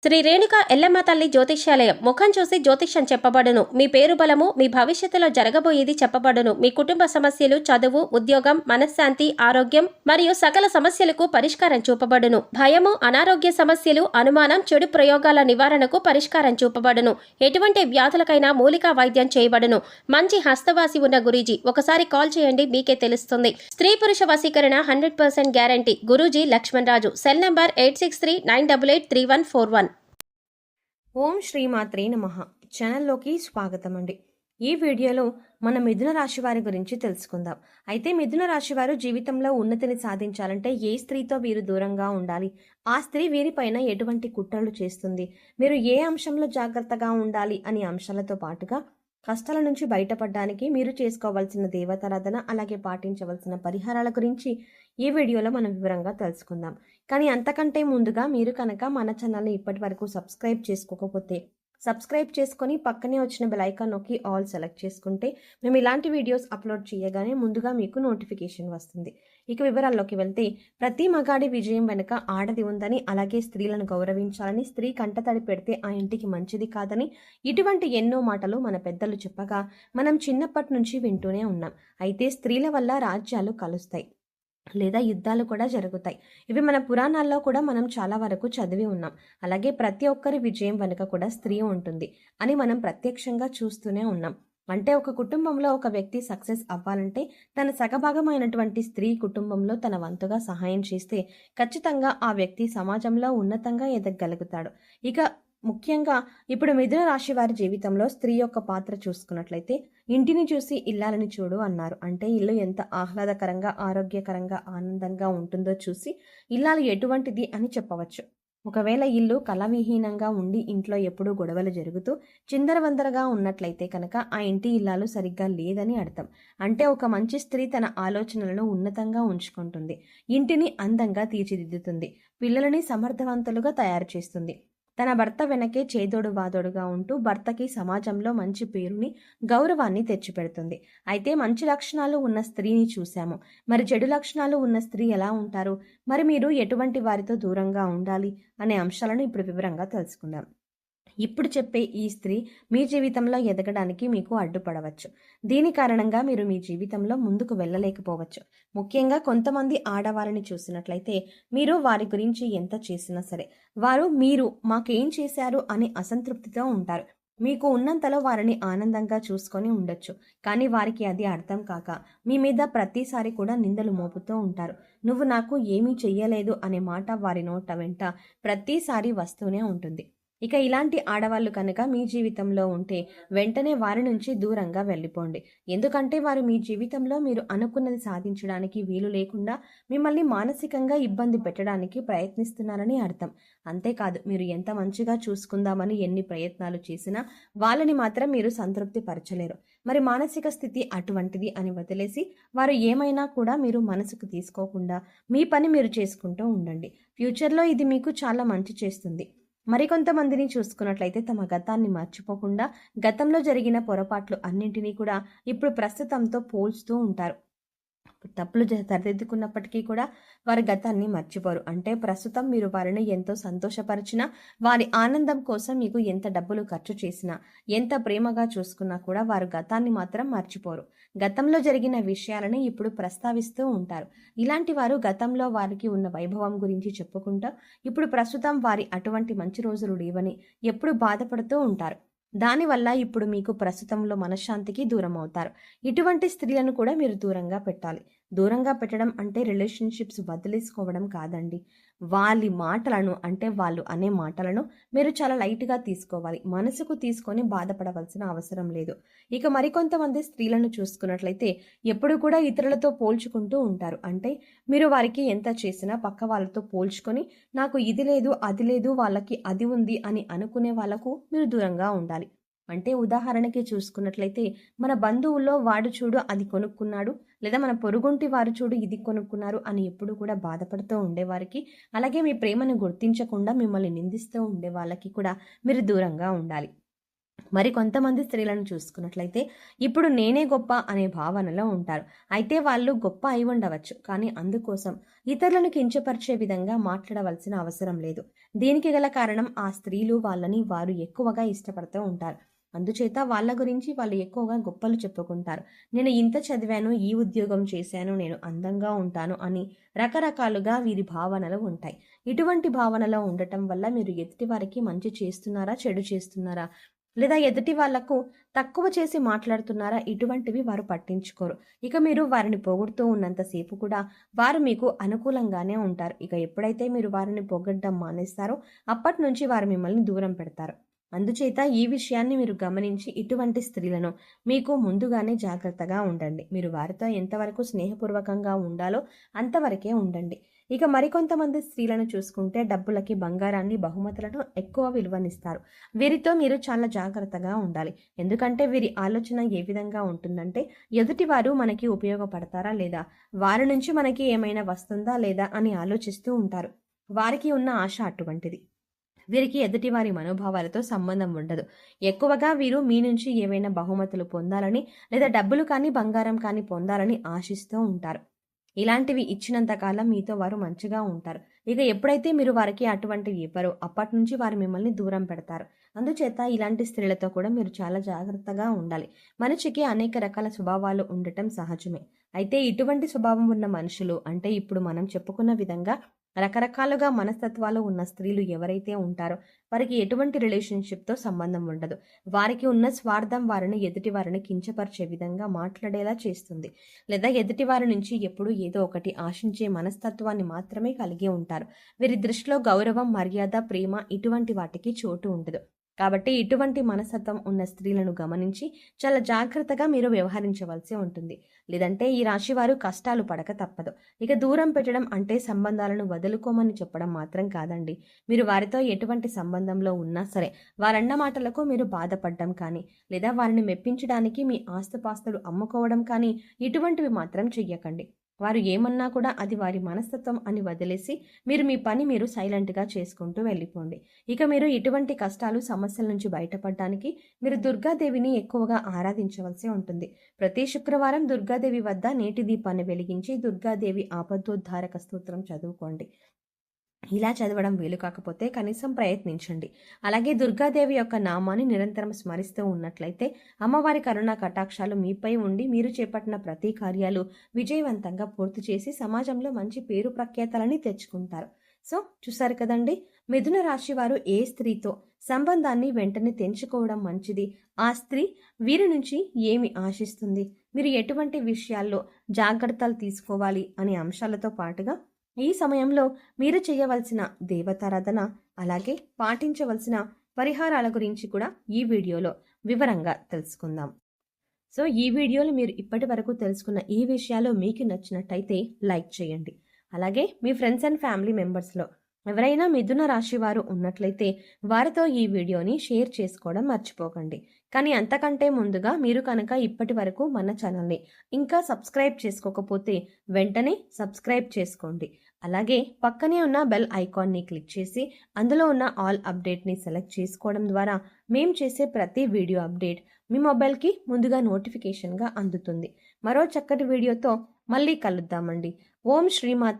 శ్రీ రేణుక ఎల్లమ్మ తల్లి జ్యోతిష్యాలయం ముఖం చూసి జ్యోతిష్యం చెప్పబడును. మీ పేరు బలము, మీ భవిష్యత్తులో జరగబోయేది చెప్పబడును. మీ కుటుంబ సమస్యలు, చదువు, ఉద్యోగం, మనశ్శాంతి, ఆరోగ్యం మరియు సకల సమస్యలకు పరిష్కారం చూపబడును. భయము, అనారోగ్య సమస్యలు, అనుమానం, చెడు ప్రయోగాల నివారణకు పరిష్కారం చూపబడును. ఎటువంటి వ్యాధులకైనా మూలికా వైద్యం చేయబడును. మంచి హస్తవాసి ఉన్న గురూజీ, ఒకసారి కాల్ చేయండి, మీకే తెలుస్తుంది. స్త్రీ పురుష వశీకరణ 100% guarantee. Guruji Lakshman Raju. Cell number 8639883141. ఓం శ్రీమాత్రే నమః. ఛానల్లోకి స్వాగతం అండి. ఈ వీడియోలో మన మిథున రాశి వారి గురించి తెలుసుకుందాం. అయితే మిథున రాశి వారు జీవితంలో ఉన్నతిని సాధించాలంటే ఏ స్త్రీతో వీరు దూరంగా ఉండాలి, ఆ స్త్రీ వీరిపైన ఎటువంటి కుట్రలు చేస్తుంది, మీరు ఏ అంశంలో జాగ్రత్తగా ఉండాలి అనే అంశాలతో పాటుగా కష్టాల నుంచి బయటపడడానికి మీరు చేసుకోవాల్సిన దేవతారాధన, అలాగే పాటించవలసిన పరిహారాల గురించి ఈ వీడియోలో మనం వివరంగా తెలుసుకుందాం. కానీ అంతకంటే ముందుగా మీరు కనుక మన ఛానల్ని ఇప్పటి వరకు సబ్స్క్రైబ్ చేసుకోకపోతే సబ్స్క్రైబ్ చేసుకొని పక్కనే వచ్చిన బెల్ ఐకాన్ నొక్కి ఆల్ సెలెక్ట్ చేసుకుంటే మేము ఇలాంటి వీడియోస్ అప్లోడ్ చేయగానే ముందుగా మీకు నోటిఫికేషన్ వస్తుంది. ఇక వివరాల్లోకి వెళ్తే, ప్రతి మగాడి విజయం వెనుక ఆడది ఉందని, అలాగే స్త్రీలను గౌరవించాలని, స్త్రీ కంటతడి పెడితే ఆ ఇంటికి మంచిది కాదని ఇటువంటి ఎన్నో మాటలు మన పెద్దలు చెప్పగా మనం చిన్నప్పటి నుంచి వింటూనే ఉన్నాం. అయితే స్త్రీల వల్ల రాజ్యాలు కలుస్తాయి లేదా యుద్ధాలు కూడా జరుగుతాయి. ఇవి మన పురాణాల్లో కూడా మనం చాలా వరకు చదివి ఉన్నాం. అలాగే ప్రతి ఒక్కరి విజయం వెనుక కూడా స్త్రీ ఉంటుంది అని మనం ప్రత్యక్షంగా చూస్తూనే ఉన్నాం. అంటే ఒక కుటుంబంలో ఒక వ్యక్తి సక్సెస్ అవ్వాలంటే తన సగభాగమైనటువంటి స్త్రీ కుటుంబంలో తన వంతుగా సహాయం చేస్తే ఖచ్చితంగా ఆ వ్యక్తి సమాజంలో ఉన్నతంగా ఎదగగలుగుతాడు. ఇక ముఖ్యంగా ఇప్పుడు మిథున రాశి వారి జీవితంలో స్త్రీ యొక్క పాత్ర చూసుకున్నట్లయితే, ఇంటిని చూసి ఇల్లాలని చూడు అన్నారు. అంటే ఇల్లు ఎంత ఆహ్లాదకరంగా, ఆరోగ్యకరంగా, ఆనందంగా ఉంటుందో చూసి ఇల్లాలు ఎటువంటిది అని చెప్పవచ్చు. ఒకవేళ ఇల్లు కళావిహీనంగా ఉండి ఇంట్లో ఎప్పుడూ గొడవలు జరుగుతూ చిందరవందరగా ఉన్నట్లయితే కనుక ఆ ఇంటి ఇల్లాలు సరిగ్గా లేదని అర్థం. అంటే ఒక మంచి స్త్రీ తన ఆలోచనలను ఉన్నతంగా ఉంచుకుంటుంది, ఇంటిని అందంగా తీర్చిదిద్దుతుంది, పిల్లలని సమర్థవంతులుగా తయారు చేస్తుంది, తన భర్త వెనకే చేదోడు వాదోడుగా ఉంటూ భర్తకి సమాజంలో మంచి పేరుని, గౌరవాన్ని తెచ్చిపెడుతుంది. అయితే మంచి లక్షణాలు ఉన్న స్త్రీని చూశాము, మరి చెడు లక్షణాలు ఉన్న స్త్రీ ఎలా ఉంటారు, మరి మీరు ఎటువంటి వారితో దూరంగా ఉండాలి అనే అంశాలను ఇప్పుడు వివరంగా తెలుసుకుందాం. ఇప్పుడు చెప్పే ఈ స్త్రీ మీ జీవితంలో ఎదగడానికి మీకు అడ్డుపడవచ్చు. దీని కారణంగా మీరు మీ జీవితంలో ముందుకు వెళ్ళలేకపోవచ్చు. ముఖ్యంగా కొంతమంది ఆడవారిని చూసినట్లయితే మీరు వారి గురించి ఎంత చేసినా సరే వారు మీరు మాకేం చేశారు అనే అసంతృప్తితో ఉంటారు. మీకు ఉన్నంతలో వారిని ఆనందంగా చూసుకొని ఉండొచ్చు, కానీ వారికి అది అర్థం కాక మీ మీద ప్రతిసారి కూడా నిందలు మోపుతూ ఉంటారు. నువ్వు నాకు ఏమీ చెయ్యలేదు అనే మాట వారి నోట వెంట ప్రతిసారి వస్తూనే ఉంటుంది. ఇక ఇలాంటి ఆడవాళ్ళు కనుక మీ జీవితంలో ఉంటే వెంటనే వారి నుంచి దూరంగా వెళ్ళిపోండి. ఎందుకంటే వారు మీ జీవితంలో మీరు అనుకున్నది సాధించడానికి వీలు లేకుండా మిమ్మల్ని మానసికంగా ఇబ్బంది పెట్టడానికి ప్రయత్నిస్తున్నారని అర్థం. అంతేకాదు, మీరు ఎంత మంచిగా చూసుకుందామని ఎన్ని ప్రయత్నాలు చేసినా వాళ్ళని మాత్రం మీరు సంతృప్తి పరచలేరు. మరి మానసిక స్థితి అటువంటిది అని వదిలేసి వారు ఏమైనా కూడా మీరు మనసుకు తీసుకోకుండా మీ పని మీరు చేసుకుంటూ ఉండండి. ఫ్యూచర్లో ఇది మీకు చాలా మంచి చేస్తుంది. మరికొంతమందిని చూసుకున్నట్లయితే తమ గతాన్ని మర్చిపోకుండా గతంలో జరిగిన పొరపాట్లు అన్నింటినీ కూడా ఇప్పుడు ప్రస్తుతంతో పోల్చుతూ ఉంటారు. తప్పులు సరిదిద్దుకున్నప్పటికీ కూడా వారి గతాన్ని మర్చిపోరు. అంటే ప్రస్తుతం మీరు వారిని ఎంతో సంతోషపరిచినా, వారి ఆనందం కోసం మీకు ఎంత డబ్బులు ఖర్చు చేసినా, ఎంత ప్రేమగా చూసుకున్నా కూడా వారు గతాన్ని మాత్రం మర్చిపోరు. గతంలో జరిగిన విషయాలని ఇప్పుడు ప్రస్తావిస్తూ ఉంటారు. ఇలాంటి వారు గతంలో వారికి ఉన్న వైభవం గురించి చెప్పుకుంటూ ఇప్పుడు ప్రస్తుతం వారి అటువంటి మంచి రోజులు లేవని ఎప్పుడు బాధపడుతూ ఉంటారు. దానివల్ల ఇప్పుడు మీకు ప్రస్తుతంలో మనశ్శాంతికి దూరం అవుతారు. ఇటువంటి స్త్రీలను కూడా మీరు దూరంగా పెట్టాలి. దూరంగా పెట్టడం అంటే రిలేషన్షిప్స్ వదిలేసుకోవడం కాదండి. వాళ్ళ మాటలను, అంటే వాళ్ళు అనే మాటలను మీరు చాలా లైట్గా తీసుకోవాలి. మనసుకు తీసుకొని బాధపడవలసిన అవసరం లేదు. ఇక మరికొంతమంది స్త్రీలను చూసుకున్నట్లయితే ఎప్పుడు కూడా ఇతరులతో పోల్చుకుంటూ ఉంటారు. అంటే మీరు వారికి ఎంత చేసినా పక్క వాళ్ళతో పోల్చుకొని నాకు ఇది లేదు, అది లేదు, వాళ్ళకి అది ఉంది అని అనుకునే వాళ్ళకు మీరు దూరంగా ఉండాలి. అంటే ఉదాహరణకి చూసుకున్నట్లయితే మన బంధువుల్లో వాడు చూడు అది కొనుక్కున్నాడు, లేదా మన పొరుగుంటి వారు చూడు ఇది కొనుక్కున్నారు అని ఎప్పుడు కూడా బాధపడుతూ ఉండేవారికి, అలాగే మీ ప్రేమను గుర్తించకుండా మిమ్మల్ని నిందిస్తూ ఉండే వాళ్ళకి కూడా మీరు దూరంగా ఉండాలి. మరి కొంతమంది స్త్రీలను చూసుకున్నట్లయితే ఇప్పుడు నేనే గొప్ప అనే భావనలో ఉంటారు. అయితే వాళ్ళు గొప్ప అయి ఉండవచ్చు, కానీ అందుకోసం ఇతరులను కించపరిచే విధంగా మాట్లాడవలసిన అవసరం లేదు. దీనికి గల కారణం ఆ స్త్రీలు వాళ్ళని వారు ఎక్కువగా ఇష్టపడుతూ ఉంటారు. అందుచేత వాళ్ళ గురించి వాళ్ళు ఎక్కువగా గొప్పలు చెప్పుకుంటారు. నేను ఇంత చదివాను, ఈ ఉద్యోగం చేశాను, నేను అందంగా ఉంటాను అని రకరకాలుగా వీరి భావనలు ఉంటాయి. ఇటువంటి భావనలో ఉండటం వల్ల మీరు ఎదుటి వారికి మంచి చేస్తున్నారా, చెడు చేస్తున్నారా, లేదా ఎదుటి వాళ్లకు తక్కువ చేసి మాట్లాడుతున్నారా, ఇటువంటివి వారు పట్టించుకోరు. ఇక మీరు వారిని పొగుడుతూ ఉన్నంతసేపు కూడా వారు మీకు అనుకూలంగానే ఉంటారు. ఇక ఎప్పుడైతే మీరు వారిని పొగడ్డం మానేస్తారో అప్పటి నుంచి వారు మిమ్మల్ని దూరం పెడతారు. అందుచేత ఈ విషయాన్ని మీరు గమనించి ఇటువంటి స్త్రీలను మీకు ముందుగానే జాగ్రత్తగా ఉండండి. మీరు వారితో ఎంతవరకు స్నేహపూర్వకంగా ఉండాలో అంతవరకే ఉండండి. ఇక మరికొంతమంది స్త్రీలను చూసుకుంటే డబ్బులకి, బంగారాన్ని, బహుమతులను ఎక్కువ విలువనిస్తారు. వీరితో మీరు చాలా జాగ్రత్తగా ఉండాలి. ఎందుకంటే వీరి ఆలోచన ఏ విధంగా ఉంటుందంటే ఎదుటివారు మనకి ఉపయోగపడతారా లేదా, వారి నుంచి మనకి ఏమైనా వస్తుందా లేదా అని ఆలోచిస్తూ ఉంటారు. వారికి ఉన్న ఆశ అటువంటిది. వీరికి ఎదుటివారి మనోభావాలతో సంబంధం ఉండదు. ఎక్కువగా వీరు మీ నుంచి ఏవైనా బహుమతులు పొందాలని, లేదా డబ్బులు కానీ, బంగారం కానీ పొందాలని ఆశిస్తూ ఉంటారు. ఇలాంటివి ఇచ్చినంత కాలం మీతో వారు మంచిగా ఉంటారు. ఇక ఎప్పుడైతే మీరు వారికి అటువంటివి ఇవ్వరో అప్పటి నుంచి వారు మిమ్మల్ని దూరం పెడతారు. అందుచేత ఇలాంటి స్త్రీలతో కూడా మీరు చాలా జాగ్రత్తగా ఉండాలి. మనిషికి అనేక రకాల స్వభావాలు ఉండటం సహజమే. అయితే ఇటువంటి స్వభావం ఉన్న మనుషులు, అంటే ఇప్పుడు మనం చెప్పుకున్న విధంగా రకరకాలుగా మనస్తత్వాలు ఉన్న స్త్రీలు ఎవరైతే ఉంటారో వారికి ఎటువంటి రిలేషన్షిప్తో సంబంధం ఉండదు. వారికి ఉన్న స్వార్థం వారిని ఎదుటి వారిని కించపరిచే విధంగా మాట్లాడేలా చేస్తుంది. లేదా ఎదుటి వారి నుంచి ఎప్పుడూ ఏదో ఒకటి ఆశించే మనస్తత్వాన్ని మాత్రమే కలిగి ఉంటారు. వీరి దృష్టిలో గౌరవం, మర్యాద, ప్రేమ ఇటువంటి వాటికి చోటు ఉండదు. కాబట్టి ఇటువంటి మనస్తత్వం ఉన్న స్త్రీలను గమనించి చాలా జాగ్రత్తగా మీరు వ్యవహరించవలసి ఉంటుంది. లేదంటే ఈ రాశి వారు కష్టాలు పడక తప్పదు. ఇక దూరం పెట్టడం అంటే సంబంధాలను వదులుకోమని చెప్పడం మాత్రం కాదండి. మీరు వారితో ఎటువంటి సంబంధంలో ఉన్నా సరే వారన్న మాటలకు మీరు బాధపడడం కానీ, లేదా వారిని మెప్పించడానికి మీ ఆస్తుపాస్తులు అమ్ముకోవడం కానీ ఇటువంటివి మాత్రం చెయ్యకండి. వారు ఏమన్నా కూడా అది వారి మనస్తత్వం అని వదిలేసి మీరు మీ పని మీరు సైలెంట్గా చేసుకుంటూ వెళ్ళిపోండి. ఇక మీరు ఇటువంటి కష్టాలు, సమస్యల నుంచి బయటపడడానికి మీరు దుర్గాదేవిని ఎక్కువగా ఆరాధించవలసి ఉంటుంది. ప్రతి శుక్రవారం దుర్గాదేవి వద్ద నేటి దీపాన్ని వెలిగించి దుర్గాదేవి ఆపద్దోద్ధారక స్తోత్రం చదువుకోండి. ఇలా చదవడం వీలు కాకపోతే కనీసం ప్రయత్నించండి. అలాగే దుర్గాదేవి యొక్క నామాన్ని నిరంతరం స్మరిస్తూ ఉన్నట్లయితే అమ్మవారి కరుణా కటాక్షాలు మీపై ఉండి మీరు చేపట్టిన ప్రతి కార్యాలు విజయవంతంగా పూర్తి చేసి సమాజంలో మంచి పేరు ప్రఖ్యాతలని తెచ్చుకుంటారు. సో చూసారు కదండి, మిథున రాశి వారు ఏ స్త్రీతో సంబంధాన్ని వెంటనే తెంచుకోవడం మంచిది, ఆ స్త్రీ వీరి నుంచి ఏమి ఆశిస్తుంది, మీరు ఎటువంటి విషయాల్లో జాగ్రత్తలు తీసుకోవాలి అనే అంశాలతో పాటుగా ఈ సమయంలో మీరు చేయవలసిన దేవతారాధన, అలాగే పాటించవలసిన పరిహారాల గురించి కూడా ఈ వీడియోలో వివరంగా తెలుసుకుందాం. సో ఈ వీడియోలో మీరు ఇప్పటి వరకు తెలుసుకున్న ఈ విషయాలు మీకు నచ్చినట్టయితే లైక్ చేయండి. అలాగే మీ ఫ్రెండ్స్ అండ్ ఫ్యామిలీ మెంబర్స్లో ఎవరైనా మిథున రాశి వారు ఉన్నట్లయితే వారితో ఈ వీడియోని షేర్ చేసుకోవడం మర్చిపోకండి. కానీ అంతకంటే ముందుగా మీరు కనుక ఇప్పటి వరకు మన ఛానల్ని ఇంకా సబ్స్క్రైబ్ చేసుకోకపోతే వెంటనే సబ్స్క్రైబ్ చేసుకోండి. అలాగే పక్కనే ఉన్న బెల్ ఐకాన్ని క్లిక్ చేసి అందులో ఉన్న ఆల్ అప్డేట్ని సెలెక్ట్ చేసుకోవడం ద్వారా మేము చేసే ప్రతి వీడియో అప్డేట్ మీ మొబైల్కి ముందుగా నోటిఫికేషన్గా అందుతుంది. మరో చక్కటి వీడియోతో మళ్ళీ కలుద్దామండి. ఓం శ్రీమాత్రే